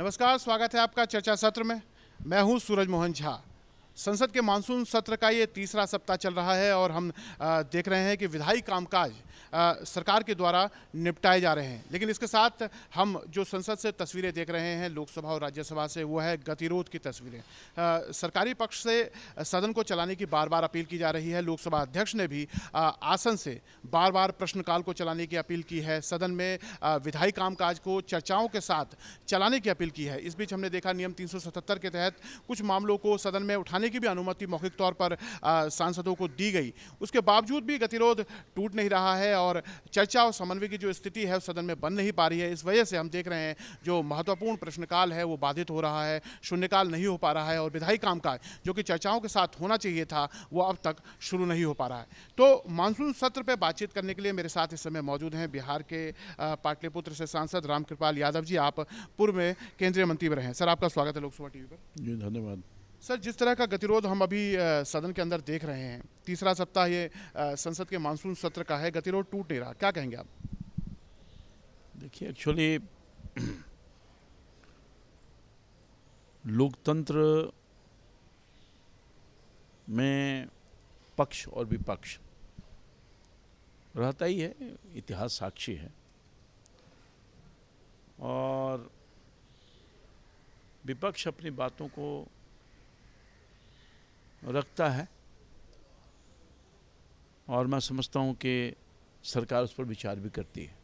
नमस्कार, स्वागत है आपका चर्चा सत्र में। मैं हूं सूरज मोहन झा। संसद के मानसून सत्र का ये तीसरा सप्ताह चल रहा है और हम देख रहे हैं कि विधायी कामकाज सरकार के द्वारा निपटाए जा रहे हैं। लेकिन इसके साथ हम जो संसद से तस्वीरें देख रहे हैं लोकसभा और राज्यसभा से, वो है गतिरोध की तस्वीरें। सरकारी पक्ष से सदन को चलाने की बार बार अपील की जा रही है। लोकसभा अध्यक्ष ने भी आसन से बार बार प्रश्नकाल को चलाने की अपील की है। सदन में विधायी कामकाज को चर्चाओं के साथ चलाने की अपील की है। इस बीच हमने देखा नियम 377 के तहत कुछ मामलों को सदन में उठाने की भी अनुमति मौखिक तौर पर सांसदों को दी गई। उसके बावजूद भी गतिरोध टूट नहीं रहा है और चर्चा और समन्वय की जो स्थिति है सदन में बन नहीं पा रही है। इस वजह से हम देख रहे हैं जो महत्वपूर्ण प्रश्नकाल है वो बाधित हो रहा है, शून्यकाल नहीं हो पा रहा है और विधायी कामकाज जो कि चर्चाओं के साथ होना चाहिए था वो अब तक शुरू नहीं हो पा रहा है। तो मानसून सत्र पर बातचीत करने के लिए मेरे साथ इस समय मौजूद हैं बिहार के पाटलिपुत्र से सांसद रामकृपाल यादव जी। आप पूर्व में केंद्रीय मंत्री रहे हैं। सर, आपका स्वागत है लोकसभा टीवी पर। जी धन्यवाद। सर, जिस तरह का गतिरोध हम अभी सदन के अंदर देख रहे हैं, तीसरा सप्ताह ये संसद के मानसून सत्र का है, गतिरोध टूट नहीं रहा, क्या कहेंगे आप? देखिए, एक्चुअली लोकतंत्र में पक्ष और विपक्ष रहता ही है, इतिहास साक्षी है। और विपक्ष अपनी बातों को रखता है और मैं समझता हूँ कि सरकार उस पर विचार भी करती है।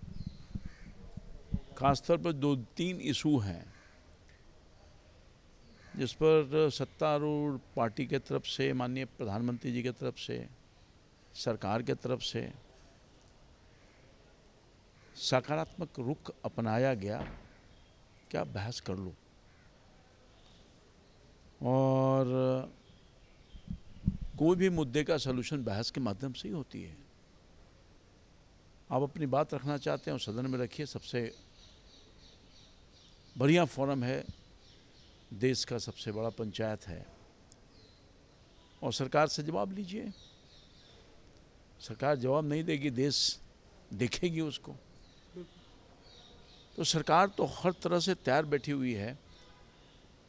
खासतौर पर 2-3 इशू हैं जिस पर सत्तारूढ़ पार्टी के तरफ से, माननीय प्रधानमंत्री जी के तरफ से, सरकार के तरफ से सकारात्मक रुख अपनाया गया कि आप बहस कर लो और कोई भी मुद्दे का सलूशन बहस के माध्यम से ही होती है। आप अपनी बात रखना चाहते हैं और सदन में रखिए। सबसे बढ़िया फोरम है, देश का सबसे बड़ा पंचायत है और सरकार से जवाब लीजिए। सरकार जवाब नहीं देगी, देश देखेगी उसको। तो सरकार तो हर तरह से तैयार बैठी हुई है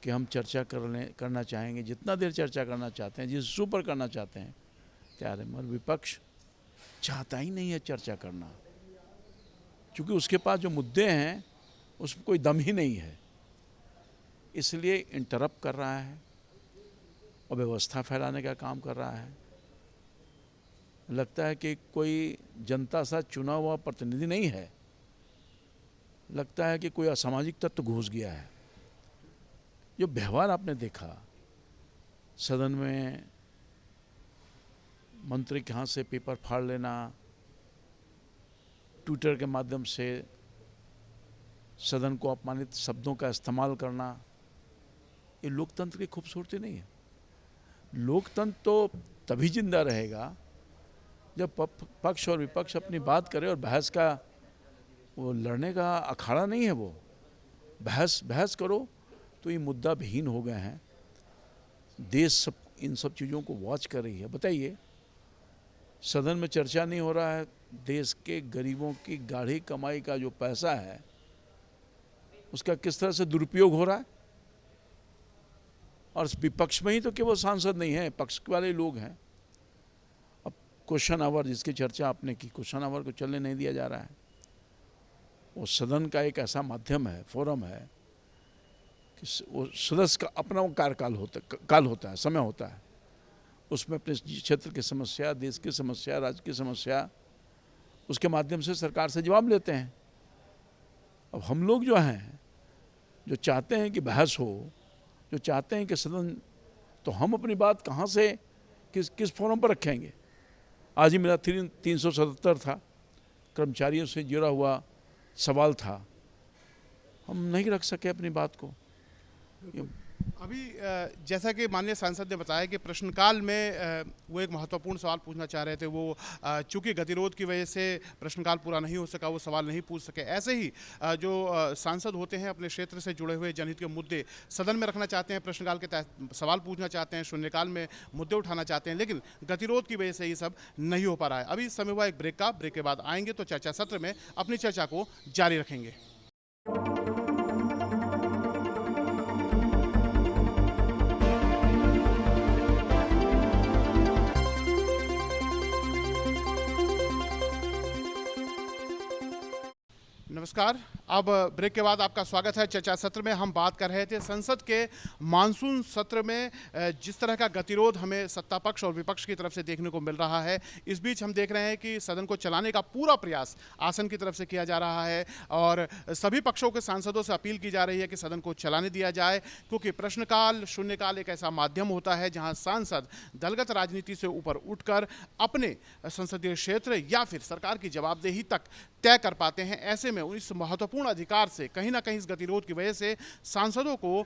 कि हम चर्चा करना चाहेंगे, जितना देर चर्चा करना चाहते हैं, जिस इशू पर करना चाहते हैं तैयार है। मगर विपक्ष चाहता ही नहीं है चर्चा करना, क्योंकि उसके पास जो मुद्दे हैं उसमें कोई दम ही नहीं है। इसलिए इंटरप्ट कर रहा है और व्यवस्था फैलाने का काम कर रहा है। लगता है कि कोई जनता सा चुना हुआ प्रतिनिधि नहीं है, लगता है कि कोई असामाजिक तत्व घुस गया है। जो व्यवहार आपने देखा सदन में, मंत्री के हाथ से पेपर फाड़ लेना, ट्विटर के माध्यम से सदन को अपमानित शब्दों का इस्तेमाल करना, ये लोकतंत्र की खूबसूरती नहीं है। लोकतंत्र तो तभी जिंदा रहेगा जब पक्ष और विपक्ष अपनी बात करे और बहस का, वो लड़ने का अखाड़ा नहीं है। वो बहस करो तो ये मुद्दा विहीन हो गए हैं। देश इन सब चीज़ों को वॉच कर रही है। बताइए, सदन में चर्चा नहीं हो रहा है, देश के गरीबों की गाढ़ी कमाई का जो पैसा है उसका किस तरह से दुरुपयोग हो रहा है। और विपक्ष में ही तो केवल सांसद नहीं है, पक्ष वाले लोग हैं। अब क्वेश्चन आवर, जिसकी चर्चा आपने की, क्वेश्चन आवर को चलने नहीं दिया जा रहा है। वो सदन का एक ऐसा माध्यम है, फोरम है कि वो सदस्य का अपना कार्यकाल होता है, समय होता है। उसमें अपने क्षेत्र की समस्या, देश की समस्या, राज्य की समस्या, उसके माध्यम से सरकार से जवाब लेते हैं। अब हम लोग जो हैं, जो चाहते हैं कि बहस हो, जो चाहते हैं कि सदन, तो हम अपनी बात कहाँ से, किस फोरम पर रखेंगे? आज ही मेरा 377 था, कर्मचारियों से जुड़ा हुआ सवाल था, हम नहीं रख सके अपनी बात को। अभी जैसा कि माननीय सांसद ने बताया कि प्रश्नकाल में वो एक महत्वपूर्ण सवाल पूछना चाह रहे थे, वो चूंकि गतिरोध की वजह से प्रश्नकाल पूरा नहीं हो सका, वो सवाल नहीं पूछ सके। ऐसे ही जो सांसद होते हैं अपने क्षेत्र से जुड़े हुए जनहित के मुद्दे सदन में रखना चाहते हैं, प्रश्नकाल के तहत सवाल पूछना चाहते हैं, शून्यकाल में मुद्दे उठाना चाहते हैं, लेकिन गतिरोध की वजह से ये सब नहीं हो पा रहा है। अभी समय हुआ एक ब्रेक के बाद आएंगे तो चर्चा सत्र में अपनी चर्चा को जारी रखेंगे। नमस्कार। अब ब्रेक के बाद आपका स्वागत है। चर्चा सत्र में हम बात कर रहे थे संसद के मानसून सत्र में जिस तरह का गतिरोध हमें सत्ता पक्ष और विपक्ष की तरफ से देखने को मिल रहा है। इस बीच हम देख रहे हैं कि सदन को चलाने का पूरा प्रयास आसन की तरफ से किया जा रहा है और सभी पक्षों के सांसदों से अपील की जा रही है कि सदन को चलाने दिया जाए, क्योंकि प्रश्नकाल शून्यकाल एक ऐसा माध्यम होता है जहां सांसद दलगत राजनीति से ऊपर उठकर अपने संसदीय क्षेत्र या फिर सरकार की जवाबदेही तक तय कर पाते हैं। ऐसे में इस महत्वपूर्ण अधिकार से कहीं ना कहीं इस गतिरोध की वजह से सांसदों को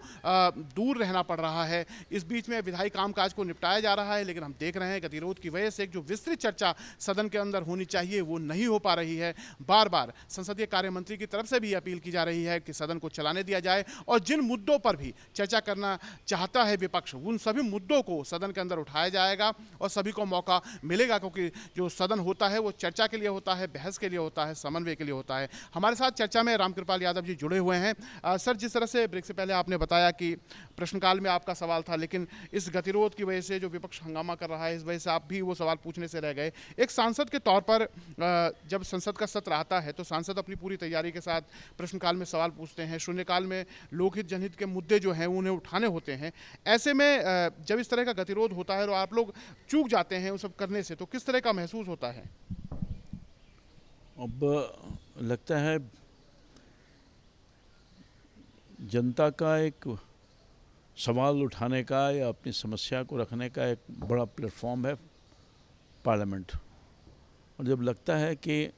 दूर रहना पड़ रहा है। इस बीच में विधायी कामकाज को निपटाया जा रहा है, लेकिन हम देख रहे हैं गतिरोध की वजह से एक जो विस्तृत चर्चा सदन के अंदर होनी चाहिए वो नहीं हो पा रही है। बार बार संसदीय कार्य मंत्री की तरफ से भी अपील की जा रही है कि सदन को चलाने दिया जाए और जिन मुद्दों पर भी चर्चा करना चाहता है विपक्ष, उन सभी मुद्दों को सदन के अंदर उठाया जाएगा और सभी को मौका मिलेगा, क्योंकि जो सदन होता है वो चर्चा के लिए होता है, बहस के लिए होता है, समन्वय के लिए होता है। हमारे साथ चर्चा में रामकृपाल यादव जी जुड़े हुए हैं। सर, जिस तरह से ब्रेक से पहले आपने बताया कि प्रश्नकाल में आपका सवाल था, लेकिन इस गतिरोध की वजह से जो विपक्ष हंगामा कर रहा है इस वजह से आप भी वो सवाल पूछने से रह गए। एक सांसद के तौर पर जब संसद का सत्र आता है तो सांसद अपनी पूरी तैयारी के साथ प्रश्नकाल में सवाल पूछते हैं, शून्यकाल में लोकहित जनहित के मुद्दे जो हैं उन्हें उठाने होते हैं। ऐसे में जब इस तरह का गतिरोध होता है और आप लोग चूक जाते हैं उस सब करने से, तो किस तरह का महसूस होता है? अब लगता है जनता का एक सवाल उठाने का या अपनी समस्या को रखने का एक बड़ा प्लेटफॉर्म है पार्लियामेंट, और जब लगता है कि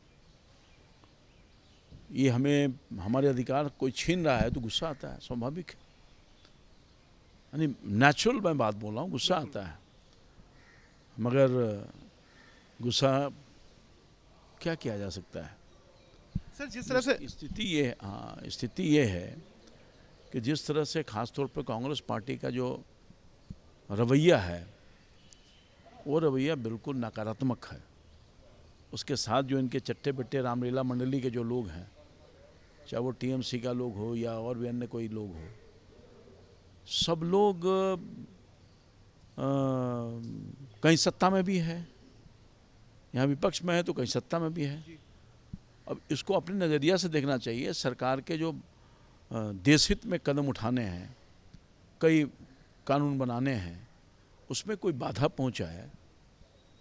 ये हमें हमारे अधिकार कोई छीन रहा है तो गुस्सा आता है, स्वाभाविक है, यानी नेचुरल मैं बात बोल रहा हूँ, गुस्सा आता है। मगर गुस्सा क्या किया जा सकता है सर? जिस तरह से स्थिति ये है कि जिस तरह से खास तौर पर कांग्रेस पार्टी का जो रवैया है वो रवैया बिल्कुल नकारात्मक है। उसके साथ जो इनके चट्टे बट्टे रामलीला मंडली के जो लोग हैं, चाहे वो टीएमसी का लोग हो या और भी अन्य कोई लोग हो, सब लोग कहीं सत्ता में भी है, यहाँ विपक्ष में है तो कहीं सत्ता में भी है। अब इसको अपने नज़रिया से देखना चाहिए। सरकार के जो देश हित में कदम उठाने हैं, कई कानून बनाने हैं, उसमें कोई बाधा पहुंचा है,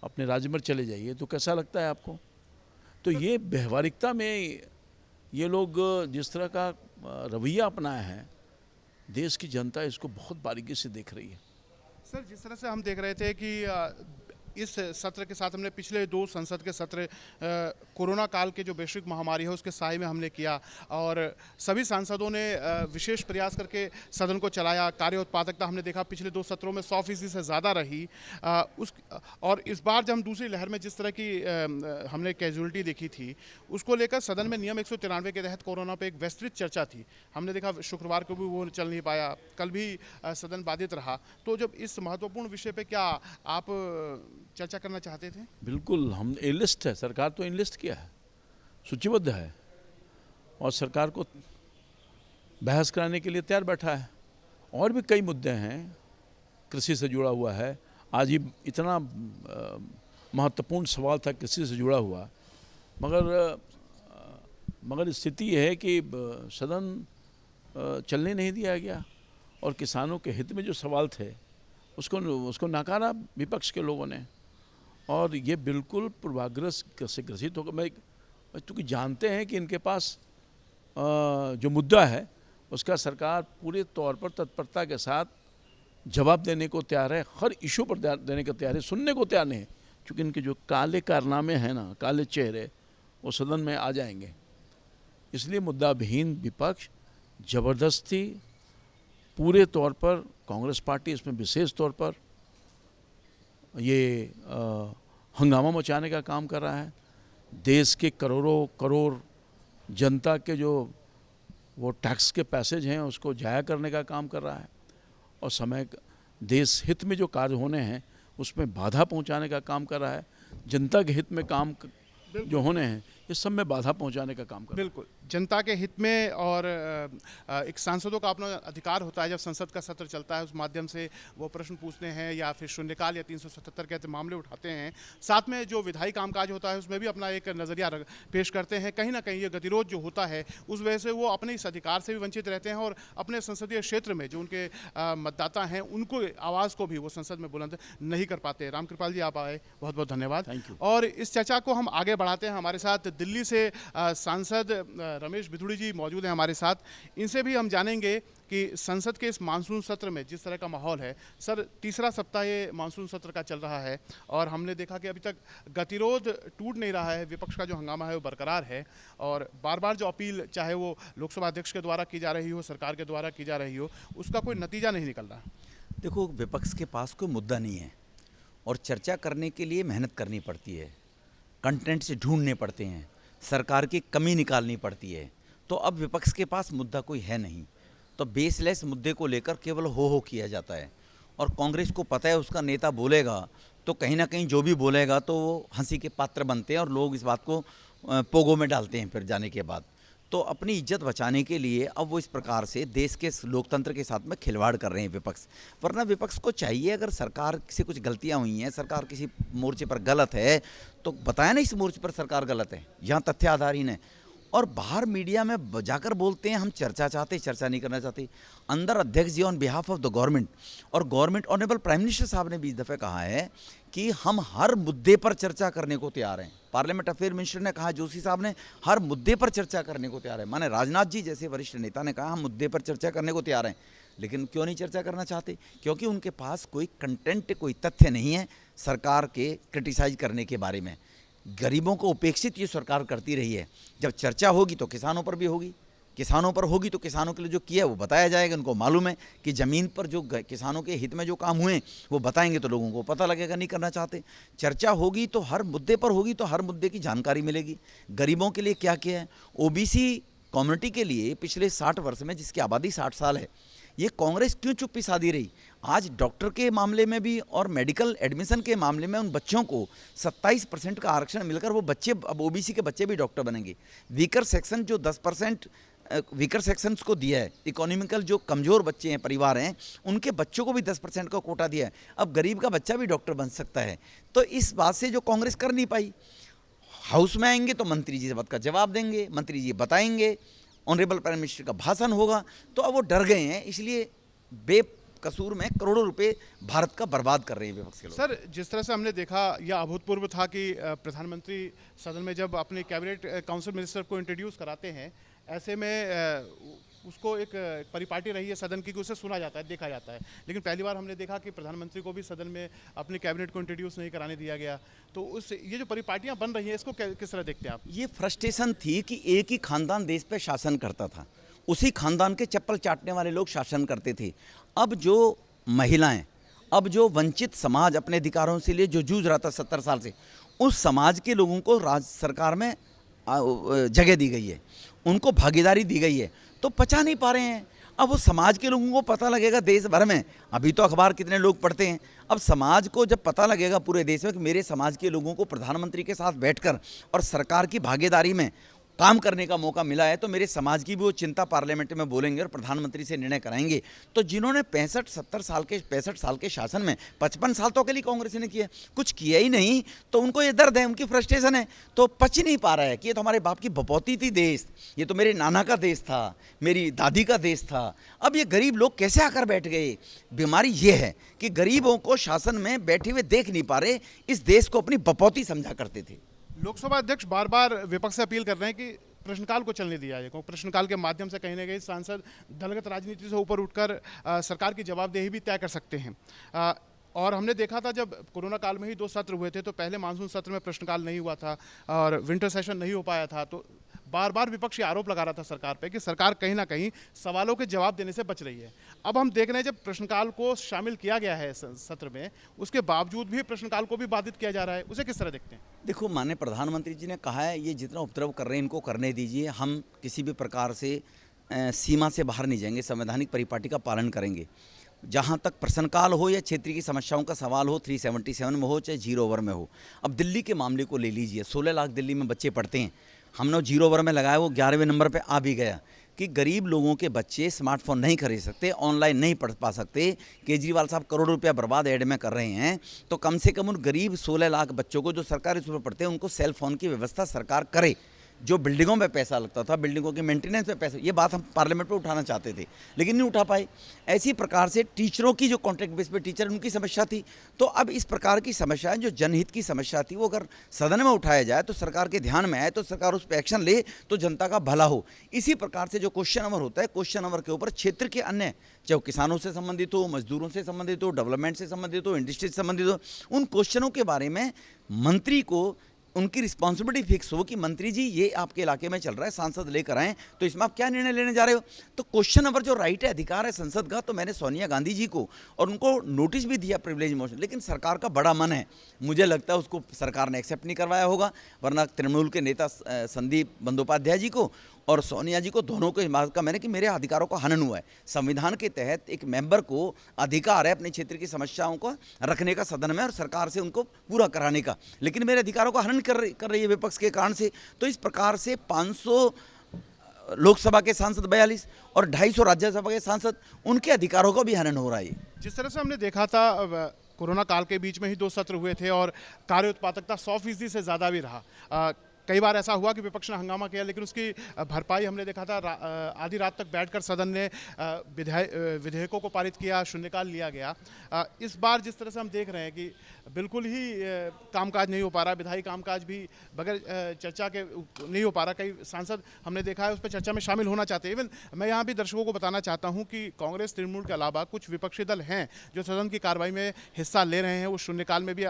अपने राज्य में चले जाइए तो कैसा लगता है आपको? तो ये व्यवहारिकता में ये लोग जिस तरह का रवैया अपनाया है, देश की जनता इसको बहुत बारीकी से देख रही है। सर, जिस तरह से हम देख रहे थे कि इस सत्र के साथ हमने पिछले 2 संसद के सत्र कोरोना काल के जो वैश्विक महामारी है उसके साए में हमने किया और सभी सांसदों ने विशेष प्रयास करके सदन को चलाया। कार्य उत्पादकता हमने देखा पिछले 2 सत्रों में 100% से ज़्यादा रही। और इस बार जब हम दूसरी लहर में जिस तरह की हमने कैजुअलिटी देखी थी, उसको लेकर सदन में नियम 193 के तहत कोरोना पर एक विस्तृत चर्चा थी। हमने देखा शुक्रवार को भी वो चल नहीं पाया, कल भी सदन बाधित रहा। तो जब इस महत्वपूर्ण विषय पर क्या आप चर्चा करना चाहते थे? बिल्कुल, हम ए लिस्ट है, सरकार तो इन लिस्ट किया है, सूचीबद्ध है और सरकार को बहस कराने के लिए तैयार बैठा है। और भी कई मुद्दे हैं, कृषि से जुड़ा हुआ है। आज ही इतना महत्वपूर्ण सवाल था कृषि से जुड़ा हुआ, मगर स्थिति यह है कि सदन चलने नहीं दिया गया और किसानों के हित में जो सवाल थे उसको नकारा विपक्ष के लोगों ने। और ये बिल्कुल पूर्वाग्रह से ग्रसित होकर, मैं क्योंकि जानते हैं कि इनके पास जो मुद्दा है उसका सरकार पूरे तौर पर तत्परता के साथ जवाब देने को तैयार है, हर इशू पर देने को तैयार है, सुनने को तैयार नहीं है। क्योंकि इनके जो काले कारनामे हैं ना, काले चेहरे, वो सदन में आ जाएंगे। इसलिए मुद्दा विहीन विपक्ष ज़बरदस्ती पूरे तौर पर, कांग्रेस पार्टी इसमें विशेष तौर पर ये हंगामा मचाने का काम कर रहा है। देश के करोड़ों करोड़ जनता के जो वो टैक्स के पैसेज हैं उसको जाया करने का काम कर रहा है और देश हित में जो कार्य होने हैं उसमें बाधा पहुंचाने का काम कर रहा है। जनता के हित में काम जो होने हैं इस सब में बाधा पहुंचाने का काम कर रहा है। बिल्कुल जनता के हित में और एक सांसदों का अपना अधिकार होता है, जब संसद का सत्र चलता है उस माध्यम से वो प्रश्न पूछते हैं या फिर शून्यकाल या 377 के मामले उठाते हैं। साथ में जो विधायी कामकाज होता है उसमें भी अपना एक नज़रिया पेश करते हैं। कहीं ना कहीं ये गतिरोध जो होता है उस वजह से वो अपने इस अधिकार से भी वंचित रहते हैं और अपने संसदीय क्षेत्र में जो उनके मतदाता हैं उनको आवाज़ को भी वो संसद में बुलंद नहीं कर पाते। रामकृपाल जी, आप आए, बहुत बहुत धन्यवाद। Thank you. और इस चर्चा को हम आगे बढ़ाते हैं। हमारे साथ दिल्ली से सांसद रमेश बिधूड़ी जी मौजूद हैं हमारे साथ। इनसे भी हम जानेंगे कि संसद के इस मानसून सत्र में जिस तरह का माहौल है, सर तीसरा सप्ताह ये मानसून सत्र का चल रहा है और हमने देखा कि अभी तक गतिरोध टूट नहीं रहा है, विपक्ष का जो हंगामा है वो बरकरार है और बार बार जो अपील चाहे वो लोकसभा अध्यक्ष के द्वारा की जा रही हो, सरकार के द्वारा की जा रही हो, उसका कोई नतीजा नहीं निकल रहा। देखो, विपक्ष के पास कोई मुद्दा नहीं है और चर्चा करने के लिए मेहनत करनी पड़ती है, कंटेंट से ढूंढने पड़ते हैं, सरकार की कमी निकालनी पड़ती है। तो अब विपक्ष के पास मुद्दा कोई है नहीं, तो बेसलेस मुद्दे को लेकर केवल हो किया जाता है और कांग्रेस को पता है उसका नेता बोलेगा तो कहीं ना कहीं जो भी बोलेगा तो वो हंसी के पात्र बनते हैं और लोग इस बात को पोगो में डालते हैं फिर जाने के बाद। तो अपनी इज्जत बचाने के लिए अब वो इस प्रकार से देश के लोकतंत्र के साथ में खिलवाड़ कर रहे हैं विपक्ष। वरना विपक्ष को चाहिए, अगर सरकार से कुछ गलतियां हुई हैं, सरकार किसी मोर्चे पर गलत है तो बताया ना इस मोर्चे पर सरकार गलत है, यहाँ तथ्य आधारहीन है। और बाहर मीडिया में जाकर बोलते हैं हम चर्चा चाहते, चर्चा नहीं करना चाहते। अंदर अध्यक्ष जी on behalf of the government और गवर्नमेंट ऑनरेबल प्राइम मिनिस्टर साहब ने 20 दफ़े कहा है कि हम हर मुद्दे पर चर्चा करने को तैयार हैं। पार्लियामेंट अफेयर मिनिस्टर ने कहा, जोशी साहब ने, हर मुद्दे पर चर्चा करने को तैयार है। माने राजनाथ जी जैसे वरिष्ठ नेता ने कहा हम मुद्दे पर चर्चा करने को तैयार हैं। लेकिन क्यों नहीं चर्चा करना चाहते? क्योंकि उनके पास कोई कंटेंट, कोई तथ्य नहीं है सरकार के क्रिटिसाइज करने के बारे में। गरीबों को उपेक्षित ये सरकार करती रही है। जब चर्चा होगी तो किसानों पर भी होगी, किसानों पर होगी तो किसानों के लिए जो किया है वो बताया जाएगा। उनको मालूम है कि ज़मीन पर जो किसानों के हित में जो काम हुए वो बताएंगे तो लोगों को पता लगेगा। नहीं करना चाहते। चर्चा होगी तो हर मुद्दे पर होगी तो हर मुद्दे की जानकारी मिलेगी। गरीबों के लिए क्या किया है, ओबीसी कम्युनिटी के लिए पिछले 60 वर्ष में, जिसकी आबादी 60 साल है, ये कांग्रेस क्यों चुप्पी साधी रही? आज डॉक्टर के मामले में भी और मेडिकल एडमिशन के मामले में उन बच्चों को 27% का आरक्षण मिलकर वो बच्चे, अब ओबीसी के बच्चे भी डॉक्टर बनेंगे। वीकर सेक्शन जो 10% वीकर सेक्शंस को दिया है, इकोनॉमिकल जो कमज़ोर बच्चे हैं, परिवार हैं, उनके बच्चों को भी 10% का कोटा दिया है। अब गरीब का बच्चा भी डॉक्टर बन सकता है। तो इस बात से जो कांग्रेस कर नहीं पाई, हाउस में आएंगे तो मंत्री जी इस बात का जवाब देंगे, मंत्री जी बताएंगे, ऑनरेबल प्राइम मिनिस्टर का भाषण होगा। तो अब वो डर गए हैं, इसलिए बेकसूर में करोड़ों रुपए भारत का बर्बाद कर रहे हैं विपक्ष के लोग। सर, जिस तरह से हमने देखा, यह अभूतपूर्व था कि प्रधानमंत्री सदन में जब अपने कैबिनेट काउंसिल मिनिस्टर को इंट्रोड्यूस कराते हैं, ऐसे में उसको एक परिपाटी रही है सदन की कि उसे सुना जाता है, देखा जाता है। लेकिन पहली बार हमने देखा कि प्रधानमंत्री को भी सदन में अपने कैबिनेट को इंट्रोड्यूस नहीं कराने दिया गया। तो उस ये जो परिपाटियां बन रही हैं, इसको किस तरह देखते हैं आप? ये फ्रस्ट्रेशन थी कि एक ही खानदान देश पे शासन करता था, उसी खानदान के चप्पल चाटने वाले लोग शासन करते थे। अब जो महिलाएं, अब जो वंचित समाज अपने अधिकारों से लिए जो जूझ रहा था 70 साल से, उस समाज के लोगों को राज्य सरकार में जगह दी गई है, उनको भागीदारी दी गई है, तो पचा नहीं पा रहे हैं। अब वो समाज के लोगों को पता लगेगा देश भर में, अभी तो अखबार कितने लोग पढ़ते हैं, अब समाज को जब पता लगेगा पूरे देश में कि मेरे समाज के लोगों को प्रधानमंत्री के साथ बैठकर और सरकार की भागीदारी में काम करने का मौका मिला है, तो मेरे समाज की भी वो चिंता पार्लियामेंट में बोलेंगे और प्रधानमंत्री से निर्णय कराएंगे। तो जिन्होंने 65 साल के शासन में 55 साल तो अकेली कांग्रेस ने किया, कुछ किया ही नहीं, तो उनको ये दर्द है, उनकी फ्रस्ट्रेशन है, तो पच नहीं पा रहा है कि ये तो हमारे बाप की बपौती थी देश, ये तो मेरे नाना का देश था, मेरी दादी का देश था। अब ये गरीब लोग कैसे आकर बैठ गए? बीमारी ये है कि गरीबों को शासन में बैठे हुए देख नहीं पा रहे, इस देश को अपनी बपौती समझा करते थे। लोकसभा अध्यक्ष बार बार विपक्ष से अपील कर रहे हैं कि प्रश्नकाल को चलने दिया जाए। प्रश्नकाल के माध्यम से कहीं ना कहीं सांसद दलगत राजनीति से ऊपर उठकर सरकार की जवाबदेही भी तय कर सकते हैं। और हमने देखा था जब कोरोना काल में ही 2 सत्र हुए थे, तो पहले मानसून सत्र में प्रश्नकाल नहीं हुआ था और विंटर सेशन नहीं हो पाया था, तो बार बार विपक्ष ये आरोप लगा रहा था सरकार पे कि सरकार कहीं ना कहीं सवालों के जवाब देने से बच रही है। अब हम देख रहे हैं जब प्रश्नकाल को शामिल किया गया है सत्र में, उसके बावजूद भी प्रश्नकाल को भी बाधित किया जा रहा है, उसे किस तरह देखते हैं? देखो, माननीय प्रधानमंत्री जी ने कहा है ये जितना उपद्रव कर रहे हैं इनको करने दीजिए, हम किसी भी प्रकार से सीमा से बाहर नहीं जाएंगे, संवैधानिक परिपाटी का पालन करेंगे। जहाँ तक प्रश्नकाल हो या क्षेत्र की समस्याओं का सवाल हो, 377 में हो चाहे 0 ओवर में हो। अब दिल्ली के मामले को ले लीजिए, 16 लाख दिल्ली में बच्चे पढ़ते हैं, हमने 0 ओवर में लगाया, वो 11वें नंबर पे आ भी गया कि गरीब लोगों के बच्चे स्मार्टफोन नहीं खरीद सकते, ऑनलाइन नहीं पढ़ पा सकते। केजरीवाल साहब करोड़ों रुपया बर्बाद ऐड में कर रहे हैं, तो कम से कम उन गरीब 16 लाख बच्चों को जो सरकारी स्कूल में पढ़ते हैं उनको सेल फोन की व्यवस्था सरकार करे। जो बिल्डिंगों में पैसा लगता था, बिल्डिंगों के मेंटेनेंस में पैसा, ये बात हम पार्लियामेंट में उठाना चाहते थे लेकिन नहीं उठा पाए। ऐसी प्रकार से टीचरों की जो कॉन्ट्रैक्ट बेस पे टीचर, उनकी समस्या थी। तो अब इस प्रकार की समस्याएं, जो जनहित की समस्या थी, वो अगर सदन में उठाया जाए तो सरकार के ध्यान में आए, तो सरकार उस पर एक्शन ले, तो जनता का भला हो। इसी प्रकार से जो क्वेश्चन आवर होता है, क्वेश्चन आवर के ऊपर क्षेत्र के अन्य, चाहे वो किसानों से संबंधित हो, मजदूरों से संबंधित हो, डेवलपमेंट से संबंधित हो, इंडस्ट्री से संबंधित हो, उन क्वेश्चनों के बारे में मंत्री को उनकी रिस्पॉन्सिबिलिटी फिक्स हो कि मंत्री जी ये आपके इलाके में चल रहा है, सांसद लेकर आए, तो इसमें आप क्या निर्णय लेने जा रहे हो। तो क्वेश्चन नंबर जो राइट है, अधिकार है संसद का, तो मैंने सोनिया गांधी जी को और उनको नोटिस भी दिया प्रिविलेज मोशन, लेकिन सरकार का बड़ा मन है, मुझे लगता है उसको सरकार ने एक्सेप्ट नहीं करवाया होगा। वरना तृणमूल के नेता संदीप बंदोपाध्याय जी को और सोनिया जी को, दोनों को इस बात का मैंने कि मेरे अधिकारों का हनन हुआ है। संविधान के तहत एक मेंबर को अधिकार है अपने क्षेत्र की समस्याओं को रखने का सदन में और सरकार से उनको पूरा कराने का, लेकिन मेरे अधिकारों का हनन कर रही है विपक्ष के कारण से। तो इस प्रकार से 500 लोकसभा के सांसद 42 और 250 राज्यसभा के सांसद, उनके अधिकारों का भी हनन हो रहा है। जिस तरह से हमने देखा था कोरोना काल के बीच में ही 2 सत्र हुए थे और कार्य उत्पादकता 100% से ज़्यादा भी रहा। कई बार ऐसा हुआ कि विपक्ष ने हंगामा किया, लेकिन उसकी भरपाई हमने देखा था आधी रात तक बैठकर सदन ने विधेयकों को पारित किया, शून्यकाल लिया गया। इस बार जिस तरह से हम देख रहे हैं कि बिल्कुल ही कामकाज नहीं हो पा रहा, विधायी कामकाज भी बगैर चर्चा के नहीं हो पा रहा। कई सांसद हमने देखा है उस पर चर्चा में शामिल होना चाहते हैं। इवन मैं यहाँ भी दर्शकों को बताना चाहता हूँ कि कांग्रेस, तृणमूल के अलावा कुछ विपक्षी दल हैं जो सदन की कार्रवाई में हिस्सा ले रहे हैं, वो शून्यकाल में भी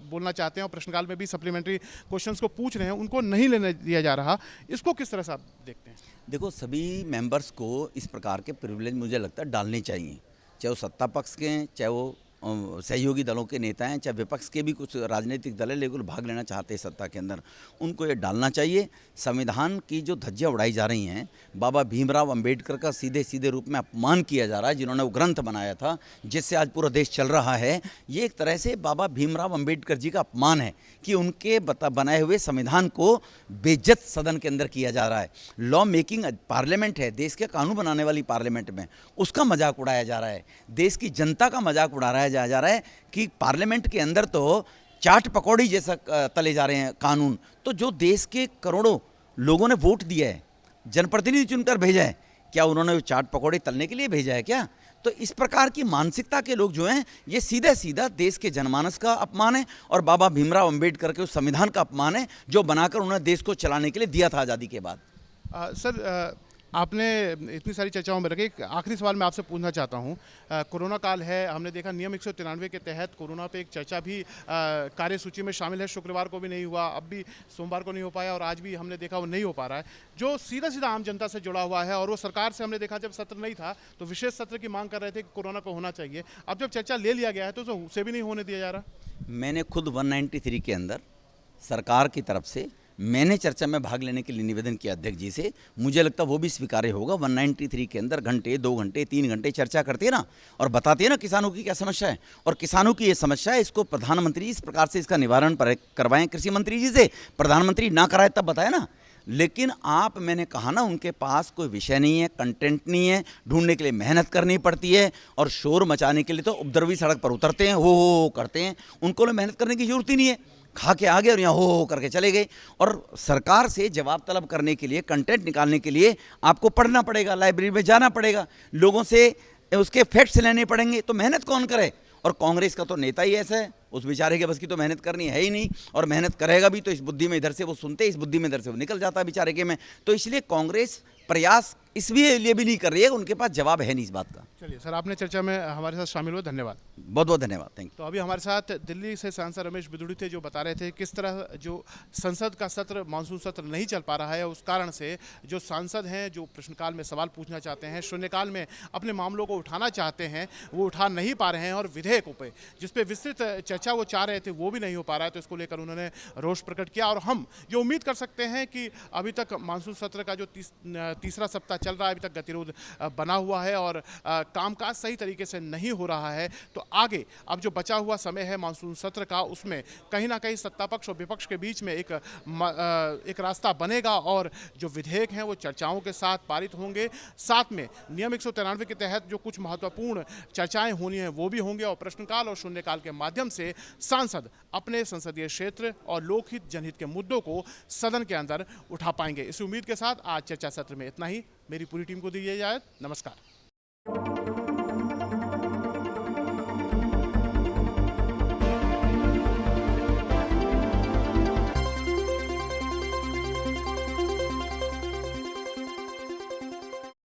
बोलना चाहते हैं और प्रश्नकाल में भी सप्लीमेंट्री क्वेश्चंस को पूछ रहे हैं, उनको नहीं लेने दिया जा रहा। इसको किस तरह से आप देखते हैं? देखो, सभी मेंबर्स को इस प्रकार के प्रिविलेज मुझे लगता है डालने चाहिए, चाहे वो सत्ता पक्ष के हैं, चाहे वो सहयोगी दलों के नेता हैं, चाहे विपक्ष के भी कुछ राजनीतिक दल है लेकिन भाग लेना चाहते हैं सत्ता के अंदर, उनको ये डालना चाहिए। संविधान की जो धज्जियाँ उड़ाई जा रही हैं, बाबा भीमराव अंबेडकर का सीधे सीधे रूप में अपमान किया जा रहा है, जिन्होंने वो ग्रंथ बनाया था जिससे आज पूरा देश चल रहा है। ये एक तरह से बाबा भीमराव अंबेडकर जी का अपमान है कि उनके बनाए हुए संविधान को बेइज्जत सदन के अंदर किया जा रहा है। लॉ मेकिंग पार्लियामेंट है, देश के कानून बनाने वाली पार्लियामेंट में, उसका मजाक उड़ाया जा रहा है, देश की जनता का मजाक उड़ा रहा है जा रहा है कि पार्लियामेंट के अंदर तो चाट पकौड़ी जैसा तले जा रहे हैं कानून। तो जो देश के करोड़ों लोगों ने वोट दिया है, जनप्रतिनिधि चुनकर भेजा है, क्या उन्होंने वो चाट पकौड़ी तलने के लिए भेजा है क्या? तो इस प्रकार की मानसिकता के लोग जो हैं, ये सीधा सीधा देश के जनमानस का अपमान है और बाबा भीमराव अंबेडकर के उस संविधान का अपमान है जो बनाकर उन्होंने देश को चलाने के लिए दिया था आज़ादी के बाद। सर, आपने इतनी सारी चर्चाओं में रखे, एक आखिरी सवाल मैं आपसे पूछना चाहता हूं। कोरोना काल है, हमने देखा नियम 193 के तहत कोरोना पे एक चर्चा भी कार्यसूची में शामिल है। शुक्रवार को भी नहीं हुआ, अब भी सोमवार को नहीं हो पाया और आज भी हमने देखा वो नहीं हो पा रहा है, जो सीधा सीधा आम जनता से जुड़ा हुआ है। और वो सरकार से हमने देखा जब सत्र नहीं था तो विशेष सत्र की मांग कर रहे थे कि कोरोना को होना चाहिए। अब जब चर्चा ले लिया गया है तो उसे भी नहीं होने दिया जा रहा। मैंने खुद 193 के अंदर सरकार की तरफ से मैंने चर्चा में भाग लेने के लिए निवेदन किया अध्यक्ष जी से। मुझे लगता है वो भी स्वीकार्य होगा। 193 के अंदर घंटे, 2 घंटे, 3 घंटे चर्चा करते हैं ना और बताते हैं ना किसानों की क्या समस्या है, और किसानों की ये समस्या है, इसको प्रधानमंत्री इस प्रकार से इसका निवारण करवाएं कृषि मंत्री जी से। प्रधानमंत्री ना कराए तब बताए ना, लेकिन आप, मैंने कहा ना, उनके पास कोई विषय नहीं है, कंटेंट नहीं है, ढूंढने के लिए मेहनत करनी पड़ती है और शोर मचाने के लिए तो उपद्रवी सड़क पर उतरते हैं, हो करते हैं। उनको मेहनत करने की जरूरत ही नहीं है, खा के आ गए और यहाँ हो करके चले गए। और सरकार से जवाब तलब करने के लिए, कंटेंट निकालने के लिए आपको पढ़ना पड़ेगा, लाइब्रेरी में जाना पड़ेगा, लोगों से उसके फैक्ट्स लेने पड़ेंगे। तो मेहनत कौन करे? और कांग्रेस का तो नेता ही ऐसा है, उस बेचारे के बस की तो मेहनत करनी है ही नहीं, और मेहनत करेगा भी तो इस बुद्धि में इधर से वो सुनते, इस बुद्धि में इधर से वो निकल जाता है बेचारे के में। तो इसलिए कांग्रेस प्रयास इसलिए भी नहीं कर रही है, उनके पास जवाब है नहीं इस बात का। चलिए सर, आपने चर्चा में हमारे साथ शामिल हुए, धन्यवाद। बहुत बहुत धन्यवाद, थैंक यू। तो अभी हमारे साथ दिल्ली से सांसद रमेश बिदुड़ी थे, जो बता रहे थे किस तरह जो संसद का सत्र, मानसून सत्र नहीं चल पा रहा है, उस कारण से जो सांसद हैं जो प्रश्नकाल में सवाल पूछना चाहते हैं, शून्यकाल में अपने मामलों को उठाना चाहते हैं, वो उठा नहीं पा रहे हैं और विधेयकों पे जिस पे विस्तृत चर्चा चर्चा वो चाह रहे थे वो भी नहीं हो पा रहा है, तो इसको लेकर उन्होंने रोष प्रकट किया। और हम ये उम्मीद कर सकते हैं कि अभी तक मानसून सत्र का जो तीसरा सप्ताह चल रहा है, अभी तक गतिरोध बना हुआ है और कामकाज सही तरीके से नहीं हो रहा है। तो आगे अब जो बचा हुआ समय है मानसून सत्र का, उसमें कहीं ना कहीं सत्ता पक्ष और विपक्ष के बीच में एक रास्ता बनेगा और जो विधेयक हैं वो चर्चाओं के साथ पारित होंगे। साथ में नियम 193 के तहत जो कुछ महत्वपूर्ण चर्चाएं होनी हैं वो भी होंगे और प्रश्नकाल और शून्यकाल के माध्यम से सांसद अपने संसदीय क्षेत्र और लोकहित जनहित के मुद्दों को सदन के अंदर उठा पाएंगे। इस उम्मीद के साथ आज चर्चा सत्र में इतना ही। मेरी पूरी टीम को दीजिए इजाजत। नमस्कार।